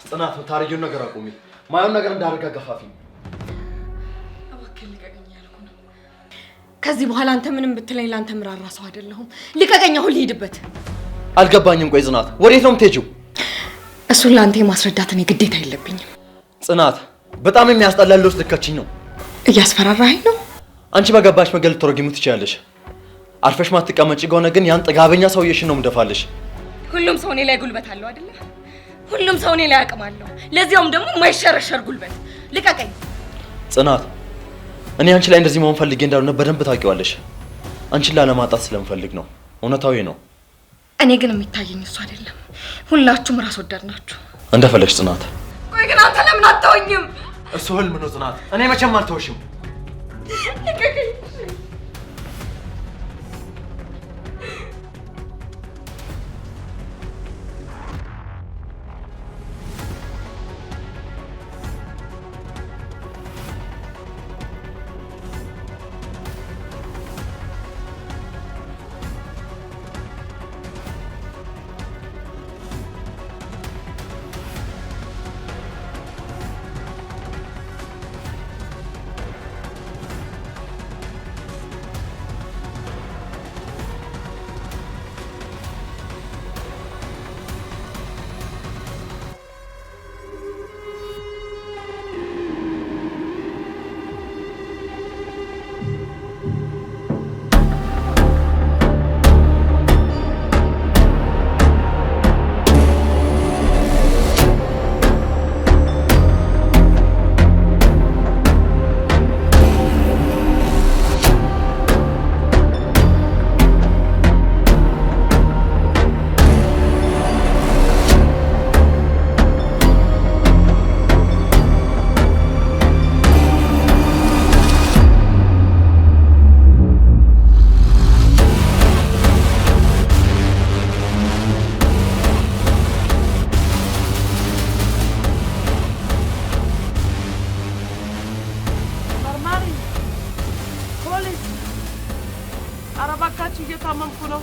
ጽናት ታሪዩን ነገር አቁሚ። ማየውን ነገር እንዳደርጋ ገፋፊኝ። እባክህ ልቀቀኝ ያልኩህ ነው። ከዚህ በኋላ አንተ ምንም ብትለኝ ላንተ ምራራ ሰው አይደለሁም። ልቀቀኝ፣ አሁን ልሂድበት። አልገባኝም። ቆይ ጽናት ወዴት ነው የምትሄጂው? እሱን ላንተ የማስረዳት እኔ ግዴታ የለብኝም። ጽናት በጣም የሚያስጠላል። ውስጥ ልከችኝ ነው። እያስፈራራኸኝ ነው? አንቺ በገባሽ መንገድ ልትረጊሙ ትችያለሽ። አርፈሽ ማትቀመጪ ከሆነ ግን ያን ጥጋበኛ ሰውዬሽን ነው የምደፋልሽ። ሁሉም ሰው እኔ ላይ ጉልበት አለው አይደለ? ሁሉም ሰው እኔ ላይ አቅም አለው። ለዚያውም ደግሞ የማይሸረሸር ጉልበት። ልቀቀኝ ጽናት። እኔ አንቺ ላይ እንደዚህ መሆን ፈልጌ እንዳልሆነ በደንብ ታውቂዋለሽ። አንቺን ላለማጣት ስለምፈልግ ነው። እውነታዊ ነው። እኔ ግን የሚታየኝ እሱ አይደለም። ሁላችሁም ራስ ወዳድ ናችሁ። እንደፈለግሽ ጽናት። ቆይ ግን አንተ ለምን አትተወኝም? እሱ ህልም ነው ጽናት። እኔ መቼም አልተውሽም። ልቀቀኝ። እየታመምኩ ነው።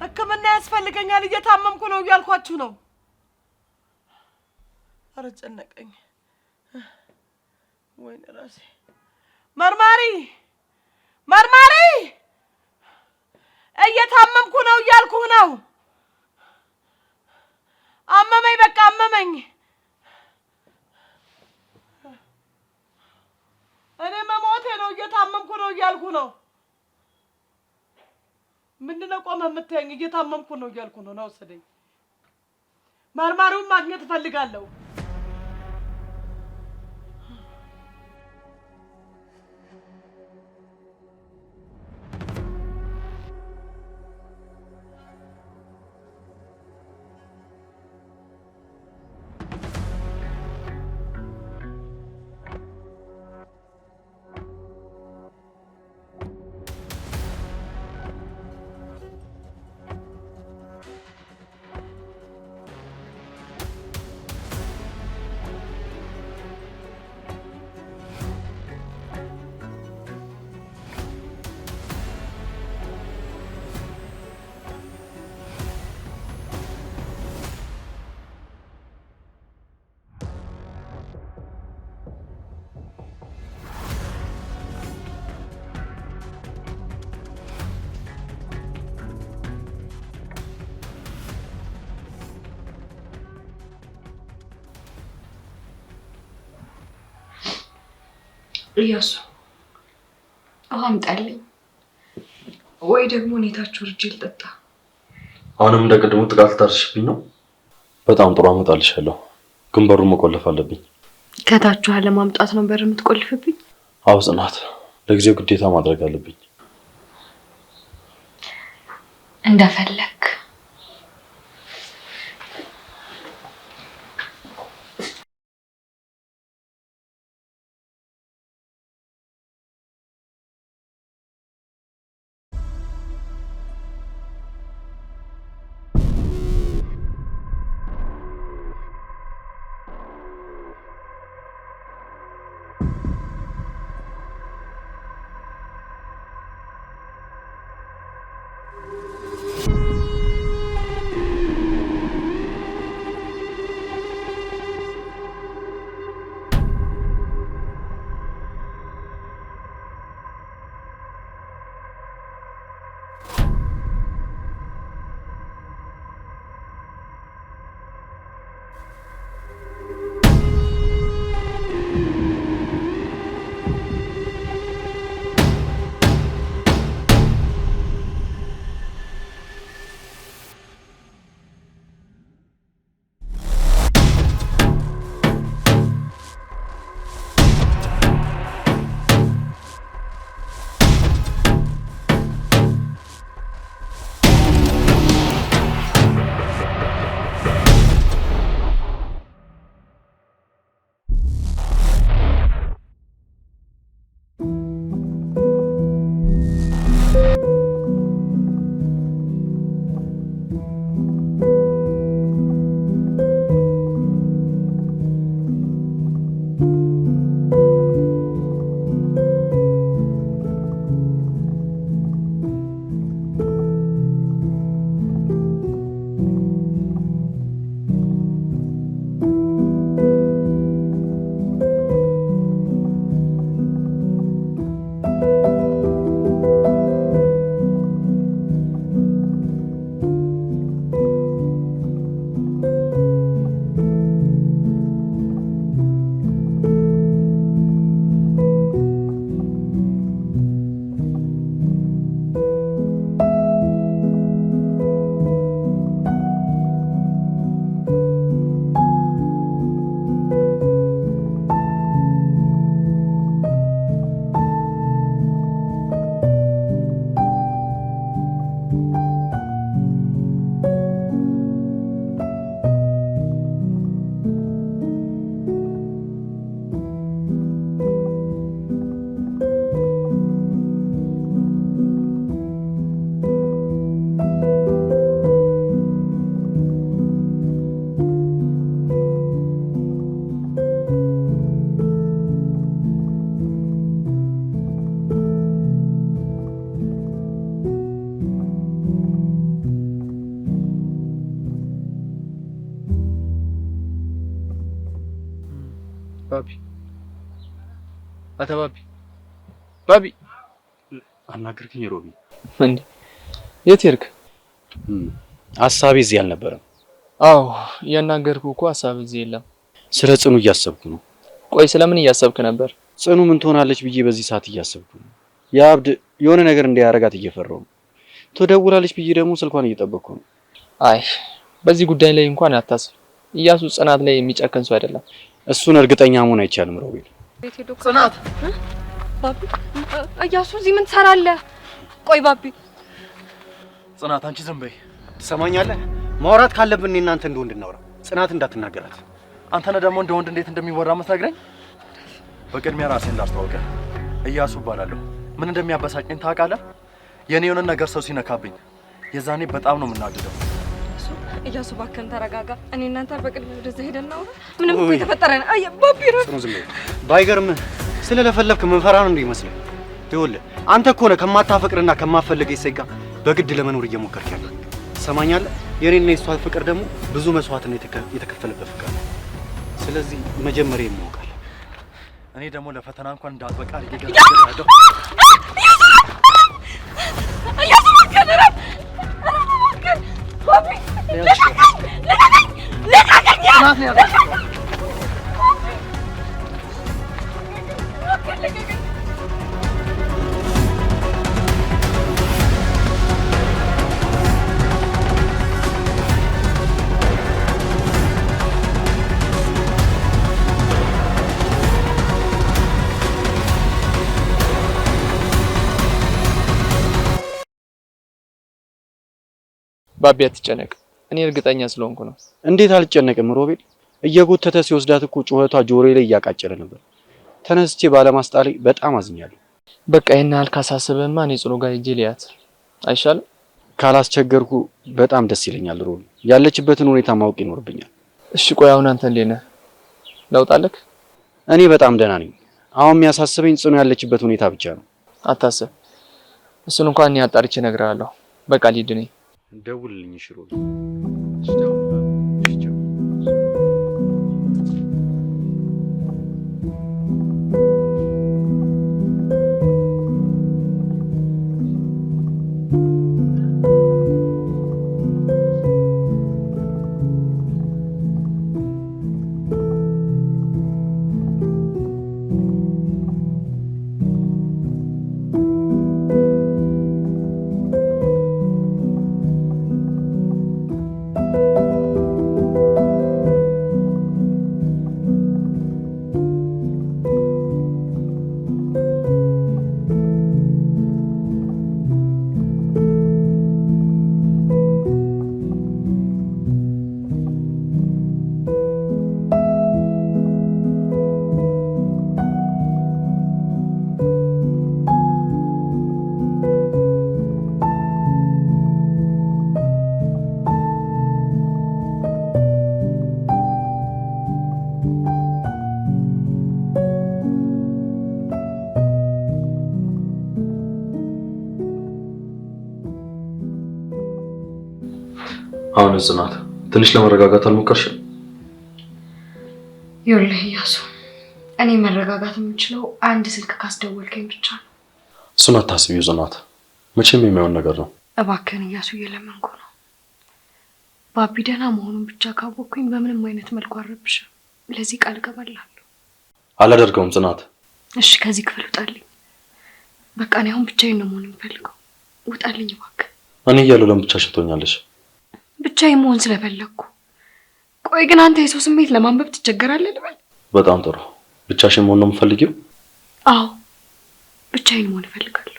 ሕክምና ያስፈልገኛል። እየታመምኩ ነው እያልኳችሁ ነው። ኧረ ጨነቀኝ። ወይኔ ራሴ። መርማሪ መርማሪ፣ እየታመምኩ ነው እያልኩህ ነው። አመመኝ፣ በቃ አመመኝ። እኔ መሞቴ ነው። እየታመምኩ ነው እያልኩ ነው። ምንድነው ቆመህ የምታየኝ? እየታመምኩ ነው እያልኩ ነው። ነው ወሰደኝ። መርማሪውን ማግኘት እፈልጋለሁ። እያሱ ውሃ አምጣልኝ፣ ወይ ደግሞ እኔታችሁ ወርጄ ልጠጣ። አሁንም እንደ ቅድሙ ጥቃት ልታርሽብኝ ነው? በጣም ጥሩ አመጣልሻለሁ፣ ግን በሩን መቆለፍ አለብኝ። ከታችሁ ለማምጣት ነው በር የምትቆልፍብኝ? አዎ ጽናት፣ ለጊዜው ግዴታ ማድረግ አለብኝ። እንደፈለክ ባቢ አተባቢ ባቢ አናገርክኝ ሮቢ? እንዴ የት ሄድክ? ሐሳቤ እዚህ አልነበረም። አዎ ያናገርኩ እኮ ሐሳብ እዚህ የለም። ስለ ጽኑ እያሰብኩ ነው። ቆይ ስለምን እያሰብክ ነበር? ጽኑ ምን ትሆናለች ብዬ በዚህ ሰዓት እያሰብኩ ነው። የአብድ የሆነ ነገር እንዲያረጋት እየፈራው ነው። ትደውላለች ብዬ ደግሞ ስልኳን እየጠበቅኩ ነው። አይ በዚህ ጉዳይ ላይ እንኳን አታስብ። እያሱ ጽናት ላይ የሚጨከን ሰው አይደለም። እሱን እርግጠኛ መሆን አይቻልም ሮቤል። ጽናት ባቢ እያሱ እዚህ ምን ትሰራለህ? ቆይ ባቢ ጽናት አንቺ ዝም በይ። ትሰማኛለህ? ማውራት ካለብን እኔ እናንተ እንደ ወንድ እናውራ። ጽናት እንዳትናገራት። አንተ ነህ ደግሞ እንደ ወንድ እንዴት እንደሚወራ የምትነግረኝ? በቅድሚያ ራሴን ላስተዋውቅህ። እያሱ እባላለሁ። ምን እንደሚያበሳጭኝ ታውቃለህ? የኔ የሆነ ነገር ሰው ሲነካብኝ የዛኔ በጣም ነው የምናደደው። እያሱ እባክህን ተረጋጋ። እኔ እናንተ በቅድሚያ ወደዛ ሄደን እናውራ። ምንም እኮ የተፈጠረ ነው። አይ ባቢ ጽኑ ዝም በይ። ባይገርምህ ስለለፈለፍክ መንፈራ ነው እንደ ይመስልህ። ይኸውልህ አንተ እኮ ነህ ከማታፈቅርና ከማፈልግ ሴት ጋር በግድ ለመኖር እየሞከርክ ያለው። ትሰማኛለህ? የኔና የሷ ፍቅር ደግሞ ብዙ መስዋዕትና የተከፈለበት ፍቅር ነው። ስለዚህ መጀመሪያ ይሞቃል። እኔ ደግሞ ለፈተና እንኳን እንዳትበቃ አድርጌ ባቢ አትጨነቅ። እኔ እርግጠኛ ስለሆንኩ ነው። እንዴት አልጨነቅም ሮቤል? እየጎተተ ሲወስዳት እኮ ጩኸቷ ጆሮዬ ላይ እያቃጨለ ነበር። ተነስቼ ባለማስጣሌ በጣም አዝኛለሁ። በቃ ይሄን ያህል ካሳሰበማ እኔ ጽኑ ጋር ሂጅ ልያት አይሻልም? ካላስቸገርኩ በጣም ደስ ይለኛል ሮቤል። ያለችበትን ሁኔታ ማወቅ ይኖርብኛል። እሺ ቆይ አሁን አንተ እንዴት ነህ? ለውጥ አለክ? እኔ በጣም ደህና ነኝ። አሁን የሚያሳስበኝ ጽኑ ያለችበት ሁኔታ ብቻ ነው። አታስብ፣ እሱን እንኳን እኔ አጣርቼ እነግርሃለሁ። በቃ ልሂድ እኔ። ደውልልኝ እሺ ሮቤል። አሁን ጽናት ትንሽ ለመረጋጋት አልሞከርሽም? ይኸውልህ እያሱ፣ እኔ መረጋጋት የምችለው አንድ ስልክ ካስደወልከኝ ብቻ ነው። እሱን አታስቢው ጽናት፣ መቼም የማይሆን ነገር ነው። እባክህን እያሱ፣ እየለመንኩ ነው። ባቢ ደህና መሆኑን ብቻ ካወቅኩኝ በምንም አይነት መልኩ አልረብሽም። ለዚህ ቃል እገባልሃለሁ። አላደርገውም ጽናት። እሺ፣ ከዚህ ክፍል ውጣልኝ። በቃ እኔ አሁን ብቻዬን ነው መሆን የምፈልገው። ውጣልኝ እባክህ። እኔ እያለሁ ለምን ብቻሽን ትሆኛለሽ? ብቻዬን መሆን ስለፈለግኩ። ቆይ ግን አንተ የሰው ስሜት ለማንበብ ትቸገራለህ ልበል? በጣም ጥሩ። ብቻሽን መሆን ነው የምፈልጊው? አዎ፣ ብቻዬን መሆን እፈልጋለሁ።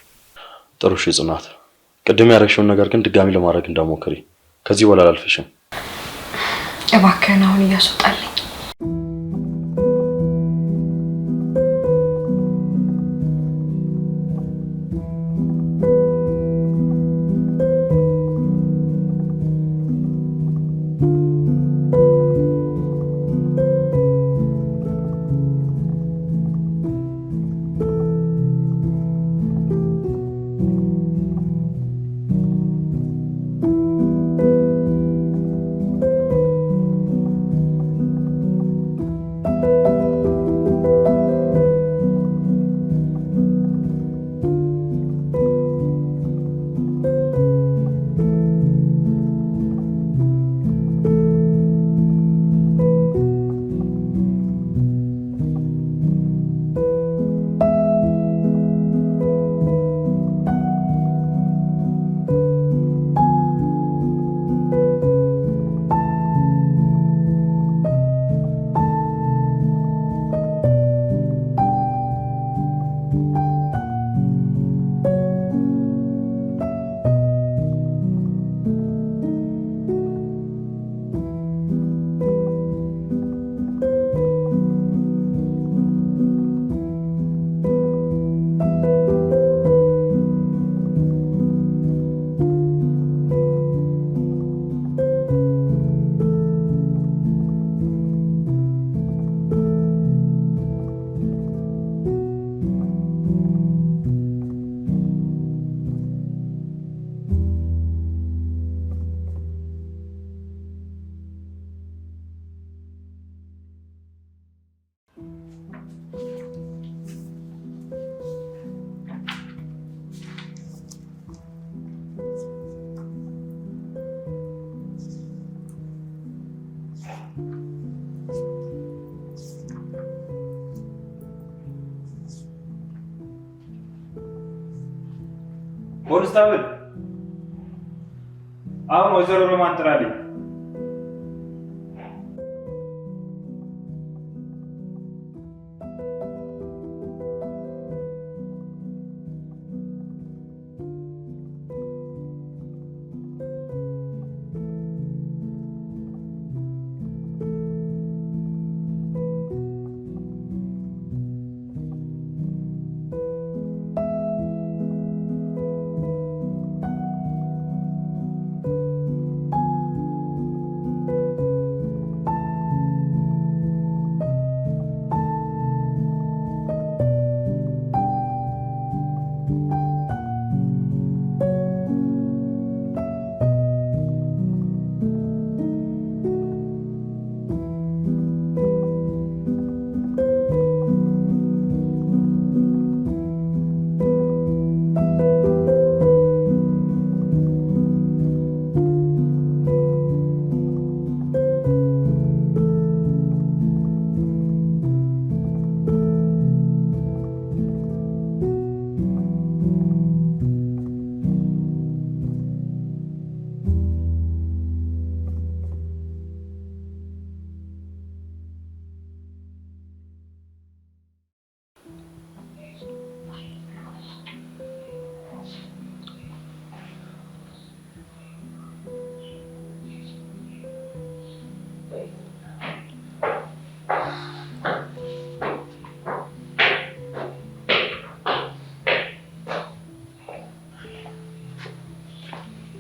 ጥሩ እሺ ጽናት፣ ቅድም ያደረግሽውን ነገር ግን ድጋሚ ለማድረግ እንዳሞክሪ። ከዚህ በኋላ አላልፍሽም። እባክህን አሁን እያስወጣልኝ። ኮንስታብል አሁን ወይዘሮ ሮማን ጥራልኝ።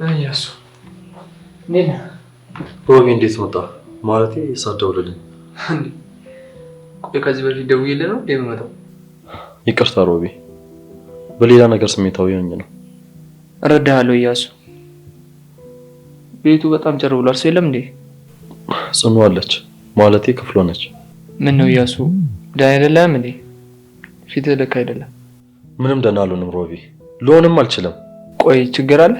እያሱ እንዴት ነህ? ሮቢ እንዴት መጣ? ማለቴ ሳትደውልልኝ። ቆይ ከዚህ በፊት ደውዬልህ ነው የምመጣው? ይቅርታ ሮቢ፣ በሌላ ነገር ስሜታዊ ሆኜ ነው። እረዳሃለሁ እያሱ፣ ቤቱ በጣም ጭር ብሏል። ሰው የለም እንዴ? ጽኑ አለች ማለቴ ክፍሏ ነች። ምን ነው እያሱ ደህና አይደለም እንዴ? ፊትህ ልክ አይደለም። ምንም ደህና አልሆንም ሮቢ፣ ልሆንም አልችልም። ቆይ ችግር አለ?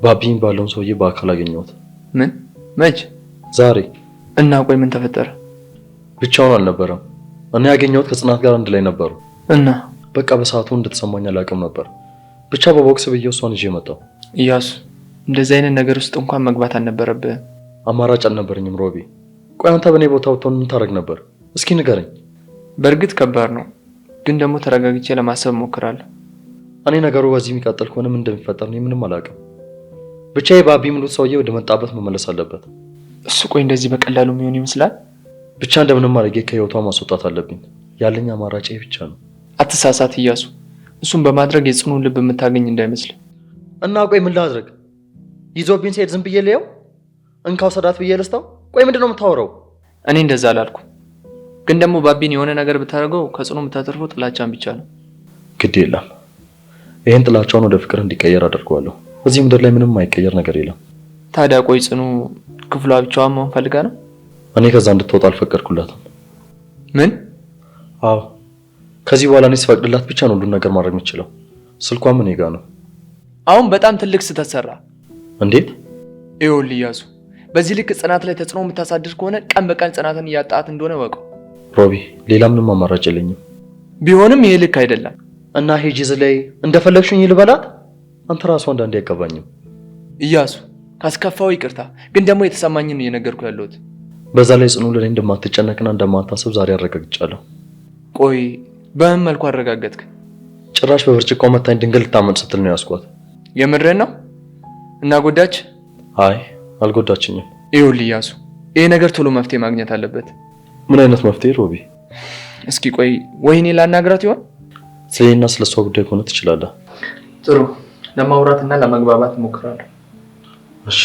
ባቢኝ ባለውን ሰውዬ በአካል አገኘሁት። ምን? መች? ዛሬ። እና ቆይ ምን ተፈጠረ? ብቻውን አልነበረም። እኔ ያገኘሁት ከጽናት ጋር አንድ ላይ ነበሩ። እና በቃ በሰዓቱ እንድትሰማኝ አላውቅም ነበር። ብቻ በቦክስ ብዬ እሷን ይዤ መጣሁ። እያሱ እንደዚህ አይነት ነገር ውስጥ እንኳን መግባት አልነበረብህም። አማራጭ አልነበረኝም ሮቢ። ቆይ አንተ በእኔ ቦታ ብትሆን ምን ታደርግ ነበር? እስኪ ንገረኝ። በእርግጥ ከባድ ነው፣ ግን ደግሞ ተረጋግቼ ለማሰብ እሞክራለሁ። እኔ ነገሩ በዚህ የሚቀጥል ከሆነ ምን እንደሚፈጠር እኔ ምንም አላውቅም። ብቻ የባቢ ምሉት ሰውዬ ወደ መጣበት መመለስ አለበት። እሱ ቆይ እንደዚህ በቀላሉ የሚሆን ይመስላል? ብቻ እንደምንም አድርጌ ከህይወቷ ማስወጣት አለብኝ። ያለኝ አማራጭ ብቻ ነው። አትሳሳት እያሱ፣ እሱን በማድረግ የጽኑን ልብ የምታገኝ እንዳይመስል። እና ቆይ ምን ላድርግ? ይዞብኝ ሲሄድ ዝም ብዬ ልየው? እንካው ሰዳት ብዬ ልስታው? ቆይ ምንድነው የምታወራው? እኔ እንደዛ አላልኩም፣ ግን ደግሞ ባቢን የሆነ ነገር ብታደርገው ከጽኑ የምታተርፈው ጥላቻን ብቻ ነው። ግድ የለም፣ ይህን ጥላቻውን ወደ ፍቅር እንዲቀየር አደርገዋለሁ። እዚህ ምድር ላይ ምንም የማይቀየር ነገር የለም። ታዲያ ቆይ ጽኑ ክፍሏ ብቻዋን መሆን ፈልጋ ነው? እኔ ከዛ እንድትወጣ አልፈቀድኩላትም። ምን? አዎ፣ ከዚህ በኋላ እኔ ስፈቅድላት ብቻ ነው ሁሉን ነገር ማድረግ የምችለው። ስልኳም እኔ ጋ ነው። አሁን በጣም ትልቅ ስህተት ሰራ። እንዴት? ይኸውልህ እያሱ፣ በዚህ ልክ ጽናት ላይ ተጽዕኖ የምታሳድር ከሆነ ቀን በቀን ጽናትን እያጣት እንደሆነ ወቀው። ሮቢ፣ ሌላ ምንም አማራጭ የለኝም። ቢሆንም ይሄ ልክ አይደለም። እና ሄጂ ላይ እንደፈለግሽኝ ልበላት? አንተ ራሱ አንዳንዴ አይገባኝም። እያሱ፣ ካስከፋው ይቅርታ፣ ግን ደግሞ የተሰማኝን ነው እየነገርኩ ያለሁት። በዛ ላይ ጽኑ ለኔ እንደማትጨነቅና እንደማታስብ ዛሬ አረጋግጫለሁ። ቆይ በምን መልኩ አረጋገጥክ? ጭራሽ በብርጭቆ መታኝ ድንገት ልታመጥ ስትል ነው ያስኳት። የምርህን ነው? እና ጎዳች? አይ አልጎዳችኝም። ይኸውልህ እያሱ፣ ይሄ ነገር ቶሎ መፍትሄ ማግኘት አለበት። ምን አይነት መፍትሄ ሮቢ? እስኪ ቆይ ወይኔ ላናግራት ይሆን? ስለኔና ስለሷ ጉዳይ ከሆነ ትችላለህ። ጥሩ፣ ለማውራትና ለመግባባት እሞክራለሁ። እሺ።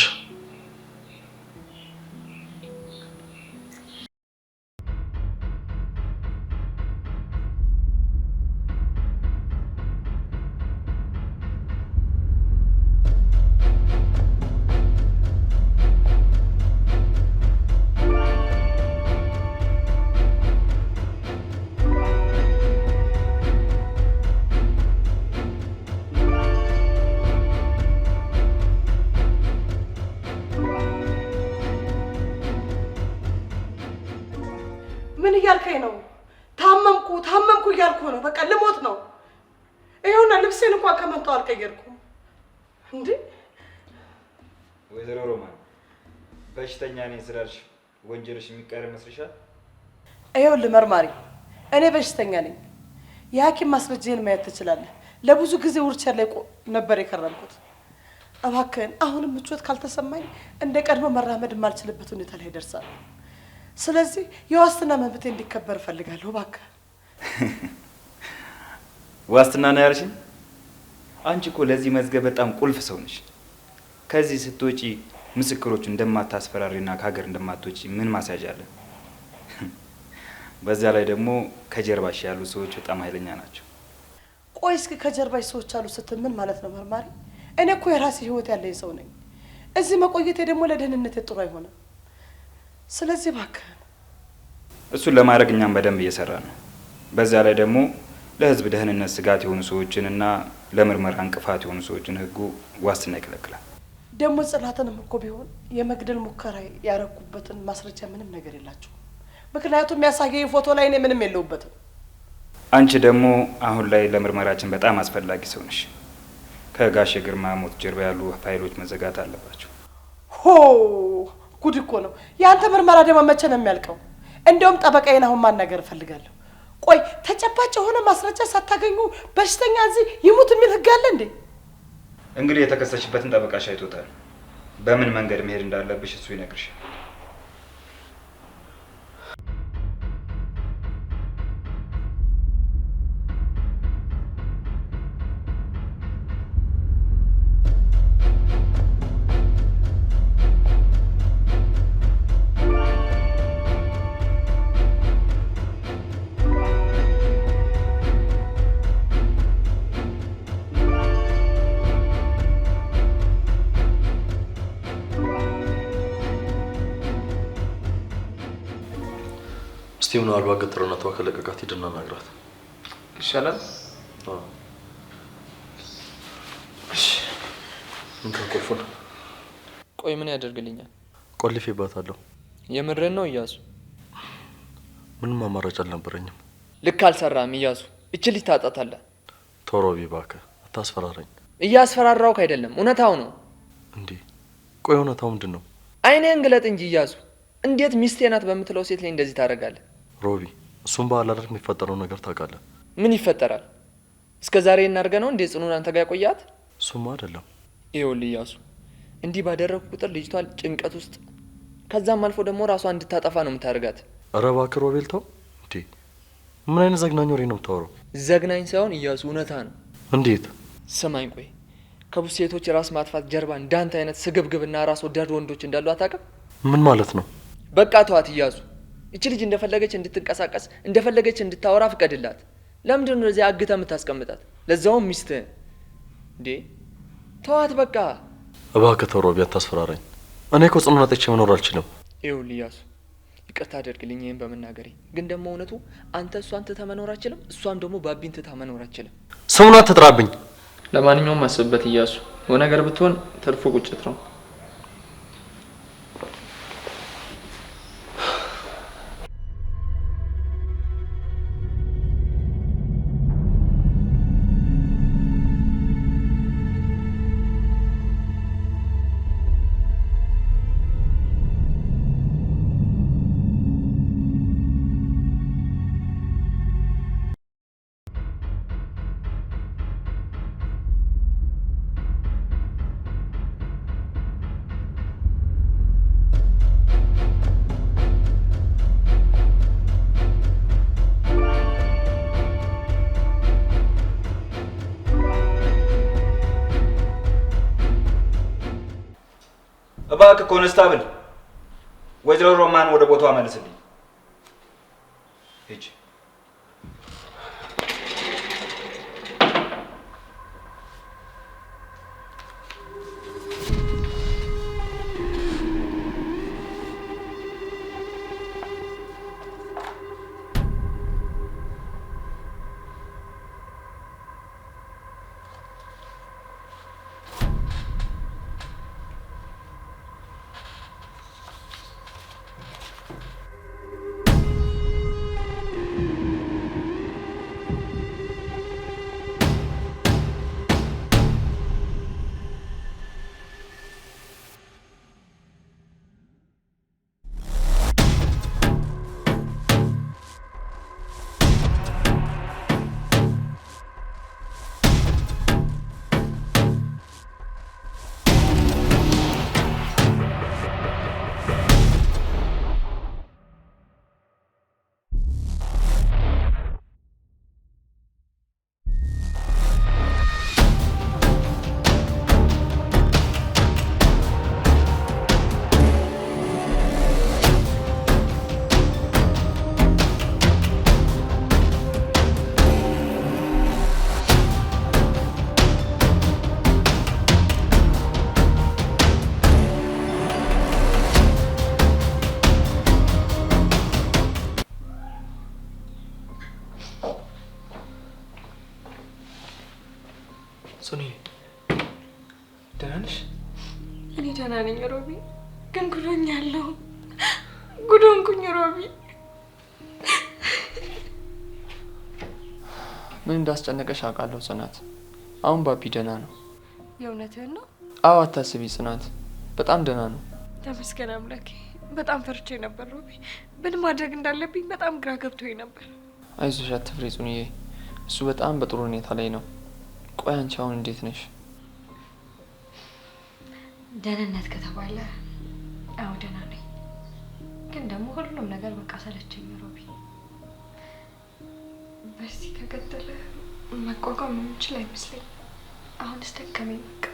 ምን እያልከኝ ነው? ታመምኩ እያልኩ ነው። በቃ ልሞት ነው። ይኸውና ልብሴን እንኳን ከመጣሁ አልቀየርኩም። እንዴ ወይዘሮ ሮማን በሽተኛ ነኝ ስላልሽ ወንጀልሽ የሚቀር ይመስልሻል? ይኸውልህ መርማሪ፣ እኔ በሽተኛ ነኝ። የሐኪም ማስረጃዬን ማየት ትችላለህ። ለብዙ ጊዜ ውርቸር ላይ ነበር የከረምኩት። እባክህን አሁንም ምቾት ካልተሰማኝ እንደ ቀድሞ መራመድ የማልችልበት ሁኔታ ላይ ደርሳለሁ። ስለዚህ የዋስትና መብቴ እንዲከበር እፈልጋለሁ። እባክህ። ዋስትና ነው ያልሽኝ? አንቺ እኮ ለዚህ መዝገብ በጣም ቁልፍ ሰው ነሽ። ከዚህ ስትወጪ ምስክሮች እንደማታስፈራሪና ከሀገር እንደማትወጪ ምን ማስያዣ አለ? በዛ ላይ ደግሞ ከጀርባሽ ያሉ ሰዎች በጣም ኃይለኛ ናቸው። ቆይ እስኪ ከጀርባሽ ሰዎች አሉ ስትል ምን ማለት ነው መርማሪ? እኔ እኮ የራሴ ህይወት ያለኝ ሰው ነኝ። እዚህ መቆየቴ ደግሞ ለደህንነቴ ጥሩ አይሆንም። ስለዚህ እባክህን። እሱን ለማድረግ እኛም በደንብ እየሰራ ነው። በዛ ላይ ደግሞ ለህዝብ ደህንነት ስጋት የሆኑ ሰዎችንና ለምርመራ እንቅፋት የሆኑ ሰዎችን ህጉ ዋስትና ይከለክላል። ደግሞ ጽናትንም እኮ ቢሆን የመግደል ሙከራ ያረኩበትን ማስረጃ ምንም ነገር የላቸውም። ምክንያቱም ያሳየኝ ፎቶ ላይ እኔ ምንም የለውበትም። አንቺ ደግሞ አሁን ላይ ለምርመራችን በጣም አስፈላጊ ሰው ነሽ። ከጋሼ ግርማ ሞት ጀርባ ያሉ ፋይሎች መዘጋት አለባቸው። ሆ ጉድ እኮ ነው። ያንተ ምርመራ ደግሞ መቼ ነው የሚያልቀው? እንደውም ጠበቃዬን አሁን ማናገር እፈልጋለሁ። ቆይ ተጨባጭ የሆነ ማስረጃ ሳታገኙ በሽተኛ እዚህ ይሙት የሚል ህግ አለ እንዴ? እንግዲህ የተከሰሽበትን ጠበቃሽ አይቶታል። በምን መንገድ መሄድ እንዳለብሽ እሱ ይነግርሻል። እስቲ ምናልባት ገትርነቷ ከለቀቃት ሂድና ናግራት ይሻላል። እሺ እንካ ቁልፉን። ቆይ ምን ያደርግልኛል? ቆልፌባታለሁ። የምርህን ነው እያሱ? ምንም አማራጭ አልነበረኝም። ልክ አልሰራም እያሱ። እቺ ልጅ ታጣታለህ። ቶሮቢ እባክህ አታስፈራረኝ። እያስፈራራውክ አይደለም፣ እውነታው ነው። እንዴ ቆይ እውነታው ምንድን ነው? አይኔን ግለጥ እንጂ እያሱ። እንዴት ሚስቴ ናት በምትለው ሴት ላይ እንደዚህ ታደርጋለህ? ሮቢ እሱም ባህል አይደል የሚፈጠረው ነገር ታውቃለህ። ምን ይፈጠራል? እስከ ዛሬ እናድርገ ነው እንዴ ጽኑን አንተ ጋር ያቆያት? እሱማ አይደለም። ይኸውልህ እያሱ፣ እንዲህ ባደረግኩ ቁጥር ልጅቷ ጭንቀት ውስጥ ከዛም አልፎ ደግሞ ራሷ እንድታጠፋ ነው የምታደርጋት። ኧረ እባክህ ሮቤል ተው እንዴ! ምን አይነት ዘግናኝ ወሬ ነው የምታወራው? ዘግናኝ ሳይሆን እያሱ እውነታ ነው። እንዴት? ስማኝ ቆይ፣ ከብዙ ሴቶች ራስ ማጥፋት ጀርባ እንዳንተ አይነት ስግብግብና ራስ ወዳድ ወንዶች እንዳሉ አታውቅም? ምን ማለት ነው? በቃ ተዋት እያሱ። እቺ ልጅ እንደፈለገች እንድትንቀሳቀስ እንደፈለገች እንድታወራ ፍቀድላት። ለምንድን ነው እዚህ አግተህ የምታስቀምጣት? ለዛውም ሚስትህ እንዴ! ተዋት በቃ። እባክህ ተው ሮቢ አታስፈራራኝ። እኔ እኮ ጽኑን አጥቼ መኖር አልችልም። ይኸውልህ እያሱ፣ ይቅርታ አድርግልኝ ይህን በመናገሬ፣ ግን ደግሞ እውነቱ አንተ እሷን ትተህ መኖር አትችልም፣ እሷም ደግሞ ባቢን ትተህ መኖር አትችልም። ስሙን አትጥራብኝ። ለማንኛውም አስብበት እያሱ። ነገር ብትሆን ትርፉ ቁጭት ነው። እባክህ ኮንስታብል ወይዘሮ ሮማን ወደ ቦታዋ መልስልኝ። ሂጂ። ሶኒ ደህና ነሽ? እኔ ደህና ነኝ ሮቢ፣ ግን ጉዶኛለሁ። ጉዶንኩኝ ሮቢ። ምን እንዳስጨነቀሽ አውቃለሁ ጽናት። አሁን ባቢ ደህና ነው። የእውነትህን ነው? አዎ አታስቢ ጽናት፣ በጣም ደህና ነው። ተመስገን አምላኬ። በጣም ፈርቼ ነበር ሮቢ። ምን ማድረግ እንዳለብኝ በጣም ግራ ገብቶኝ ነበር። አይዞሽ አትፍሪ ጽኑዬ፣ እሱ በጣም በጥሩ ሁኔታ ላይ ነው። ቆይ አንቺ አሁን እንዴት ነሽ? ደህንነት ከተባለ አዎ ደህና ነኝ፣ ግን ደግሞ ሁሉም ነገር በቃ ሰለቸኝ ሮቢ። በዚህ ከቀጠለ መቋቋም የምችል አይመስለኝም። አሁንስ ደከመኝ በቃ።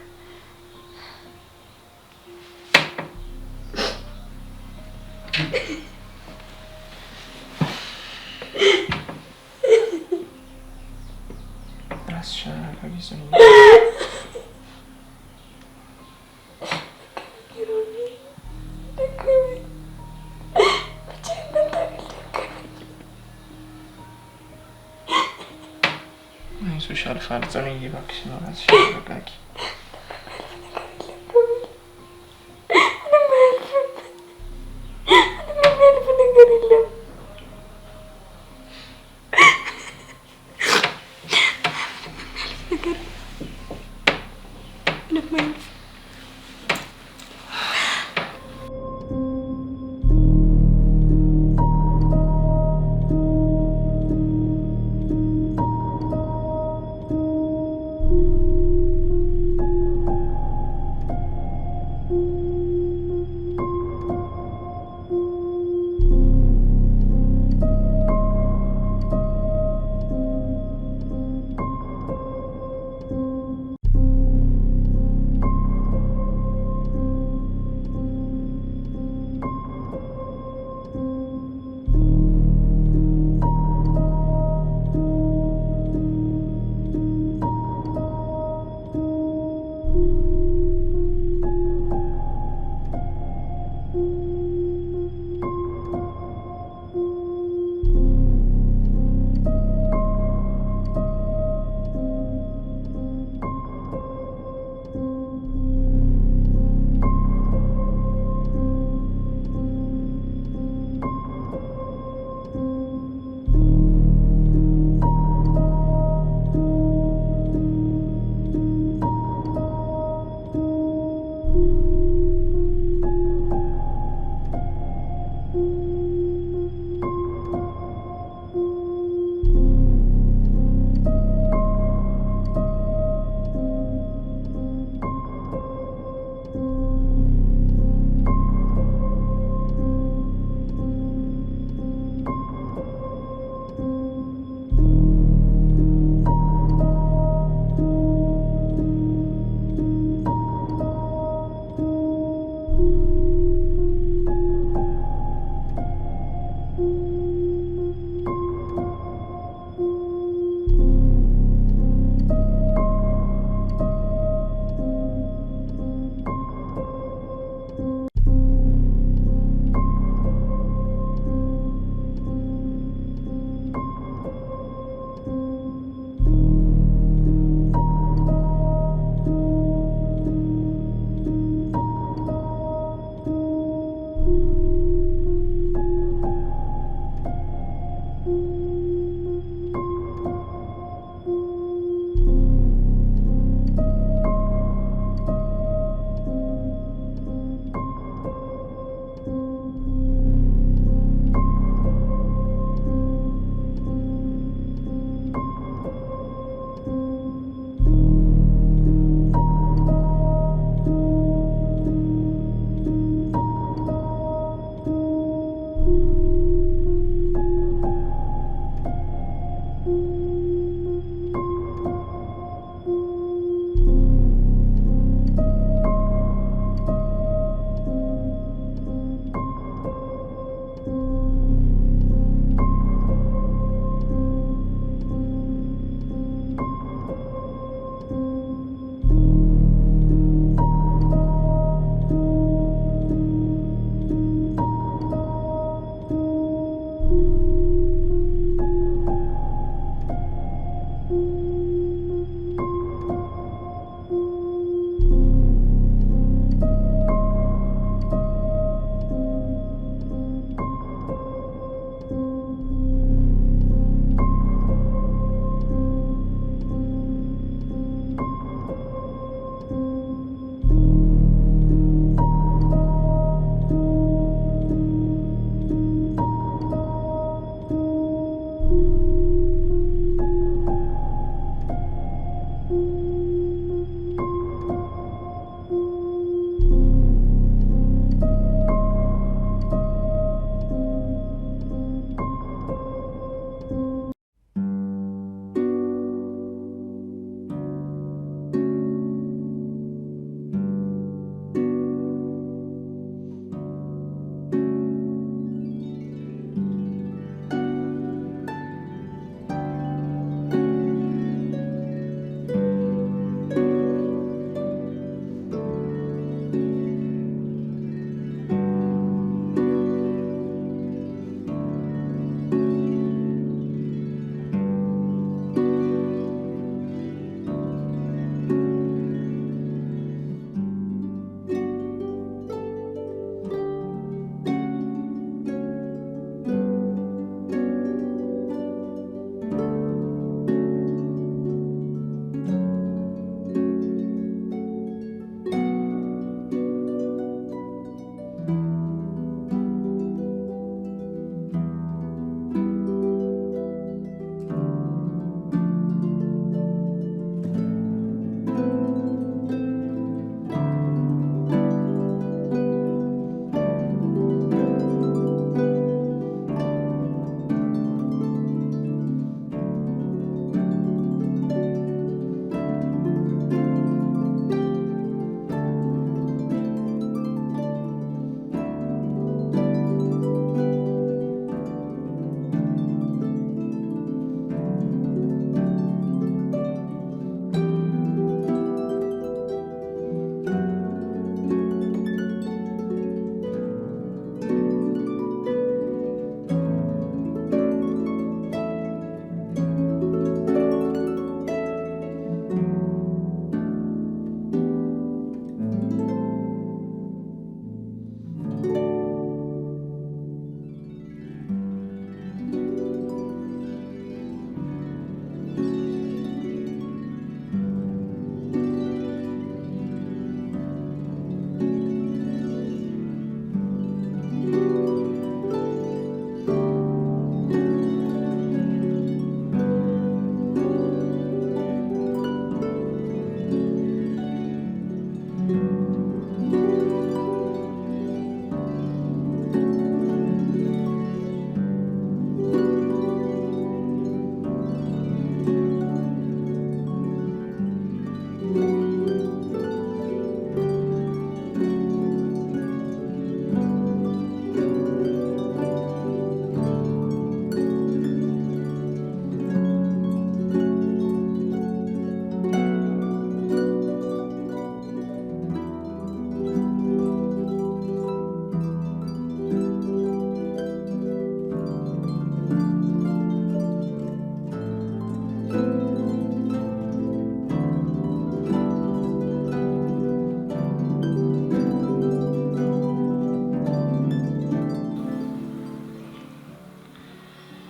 አይዞሽ አልፋል። ጽኑዬ እባክሽ ነው ራስሽ ተረጋጊ።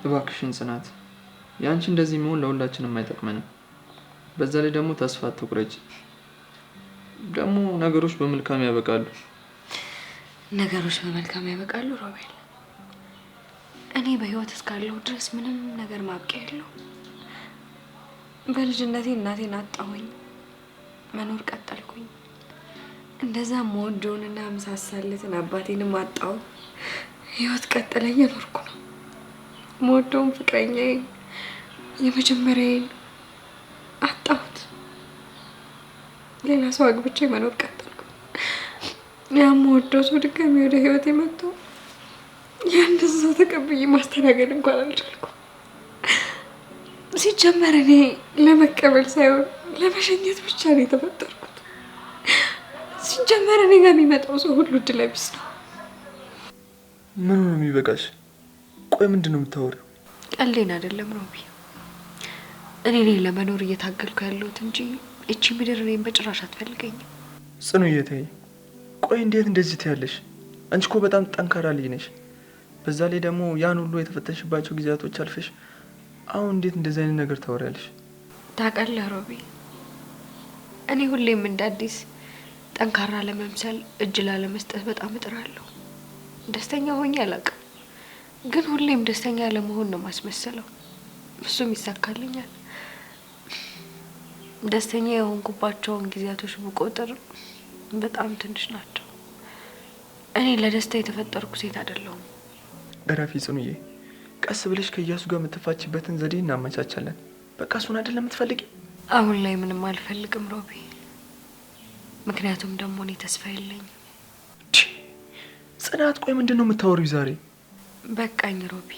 እባክሽን ጽናት፣ ያንቺ እንደዚህ መሆን ለሁላችንም አይጠቅመንም። በዛ ላይ ደግሞ ተስፋ አትቁረጪ። ደግሞ ነገሮች በመልካም ያበቃሉ። ነገሮች በመልካም ያበቃሉ ሮቤል። እኔ በህይወት እስካለሁ ድረስ ምንም ነገር ማብቂያ የለው። በልጅነቴ እናቴን አጣሁኝ፣ መኖር ቀጠልኩኝ። እንደዛ መወደውንና ምሳሳለትን አባቴንም አጣሁ። ህይወት ቀጠለ፣ እየኖርኩ ነው። መወደውን ፍቅረኛዬን የመጀመሪያዬን አጣሁት። ሌላ ሰው አግብቼ መኖር ቀጠልኩ። ያ መወደው ሰው ድጋሚ ወደ ህይወት የመጣው ያን ሰው ተቀብዬ ማስተናገድ እንኳን አልቻልኩም። ሲጀመር እኔ ለመቀበል ሳይሆን ለመሸኘት ብቻ ነው የተፈጠርኩት። ሲጀመር እኔ ጋር የሚመጣው ሰው ሁሉ እድለ ቢስ ነው። ምኑ ነው የሚበቃሽ? ቆይ ምንድን ነው የምታወሪው? ቀልዴን አይደለም ሮቢ። እኔ ነኝ ለመኖር እየታገልኩ ያለሁት እንጂ እቺ ምድር እኔን በጭራሽ አትፈልገኝም። ጽኑዬ ተይ። ቆይ እንዴት እንደዚህ ትያለሽ? አንቺ እኮ በጣም ጠንካራ ልጅ ነሽ። በዛ ላይ ደግሞ ያን ሁሉ የተፈተሽባቸው ጊዜያቶች አልፈሽ አሁን እንዴት እንደዚህ አይነት ነገር ታወሪያለሽ? ታውቃለህ ሮቢ፣ እኔ ሁሌም እንደ አዲስ ጠንካራ ለመምሰል እጅ ላለመስጠት በጣም እጥራለሁ። ደስተኛ ሆኜ አላውቅም፣ ግን ሁሌም ደስተኛ ለመሆን ነው ማስመሰለው። እሱም ይሳካልኛል። ደስተኛ የሆንኩባቸውን ጊዜያቶች ብቆጥር በጣም ትንሽ ናቸው። እኔ ለደስታ የተፈጠርኩ ሴት አይደለሁም። እረፊ ጽኑዬ። ቀስ ብለሽ ከኢያሱ ጋር የምትፋችበትን ዘዴ እናመቻቻለን። በቃ እሱን አይደለም የምትፈልጊ? አሁን ላይ ምንም አልፈልግም ሮቢ፣ ምክንያቱም ደግሞ እኔ ተስፋ የለኝም። ጽናት ቆይ ምንድን ነው የምታወሪው ዛሬ? በቃኝ ሮቢ፣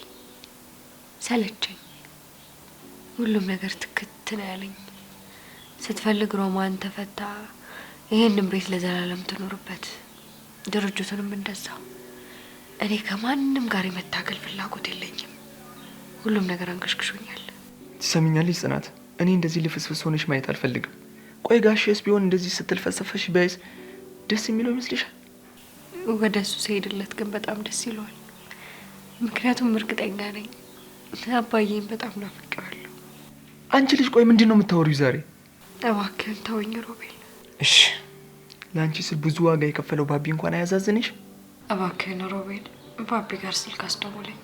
ሰለቸኝ። ሁሉም ነገር ትክት ነው ያለኝ። ስትፈልግ ሮማን ተፈታ፣ ይሄንን ቤት ለዘላለም ትኖርበት፣ ድርጅቱንም እንደዛው። እኔ ከማንም ጋር የመታገል ፍላጎት የለኝም። ሁሉም ነገር አንገሽግሾኛል። ትሰሚኛለሽ ጽናት፣ እኔ እንደዚህ ልፍስፍስ ሆነሽ ማየት አልፈልግም። ቆይ ጋሼስ ቢሆን እንደዚህ ስትልፈሰፈሽ ቢያይስ ደስ የሚለው ይመስልሻል? ወደ እሱ ሲሄድለት ግን በጣም ደስ ይለዋል። ምክንያቱም እርግጠኛ ነኝ አባዬን በጣም ናፍቄዋለሁ። አንቺ ልጅ ቆይ ምንድን ነው የምታወሪው ዛሬ? እባክህን ተወኝ ሮቤል። እሺ ለአንቺ ስል ብዙ ዋጋ የከፈለው ባቢ እንኳን አያዛዝንሽ? እባክህን ሮቤል፣ ባቢ ጋር ስልክ አስደውለኝ።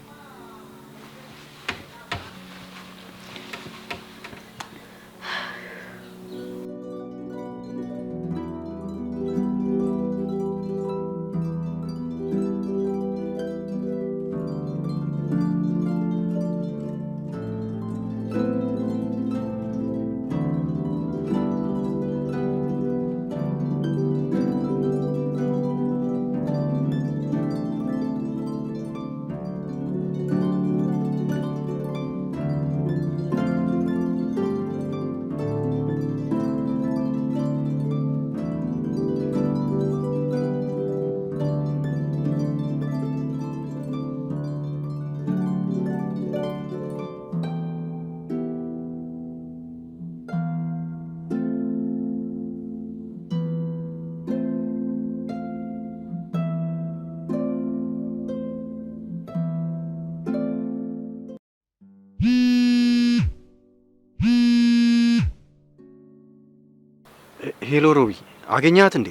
ሄሎ ሮቢ፣ አገኛት እንዴ?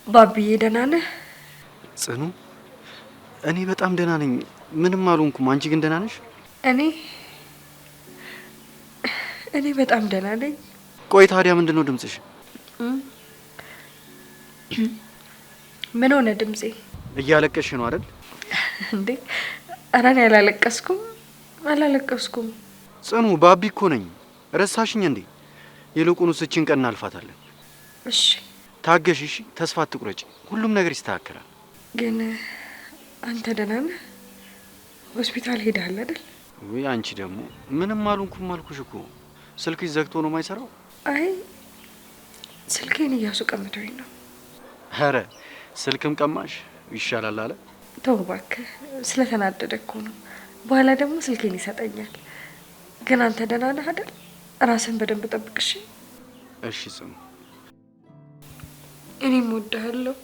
ባቢዬ ደህና ነህ? ጽኑ፣ እኔ በጣም ደህና ነኝ። ምንም አልሆንኩም። አንቺ ግን ደህና ነሽ? እኔ በጣም ደህና ነኝ። ቆይ ታዲያ ምንድን ነው ድምፅሽ? ምን ሆነ ድምጼ? እያለቀሽ ነው አይደል? እንዴ ኧረ እኔ አላለቀስኩም። ጽኑ፣ ባቢ እኮ ነኝ። ረሳሽኝ እንዴ? ይልቁንስ እችን ቀን እናልፋታለን። እሺ ታገሽ። እሺ ተስፋ አትቁረጪ። ሁሉም ነገር ይስተካከላል። ግን አንተ ደህና ነህ? ሆስፒታል ሄደሃል አይደል? ወይ አንቺ ደግሞ ምንም አልሆንኩም አልኩሽ እኮ። ስልክሽ ዘግቶ ነው የማይሰራው? አይ ስልኬን እያሱ ቀምቶኝ ነው። ኧረ ስልክም ቀማሽ ይሻላል አለ። ተው እባክህ፣ ስለተናደደ እኮ ነው። በኋላ ደግሞ ስልኬን ይሰጠኛል። ግን አንተ ደህና ነህ አይደል? ራስን በደንብ ጠብቅ እሺ? እሺ ጽኑ፣ እኔም እወድሃለሁ።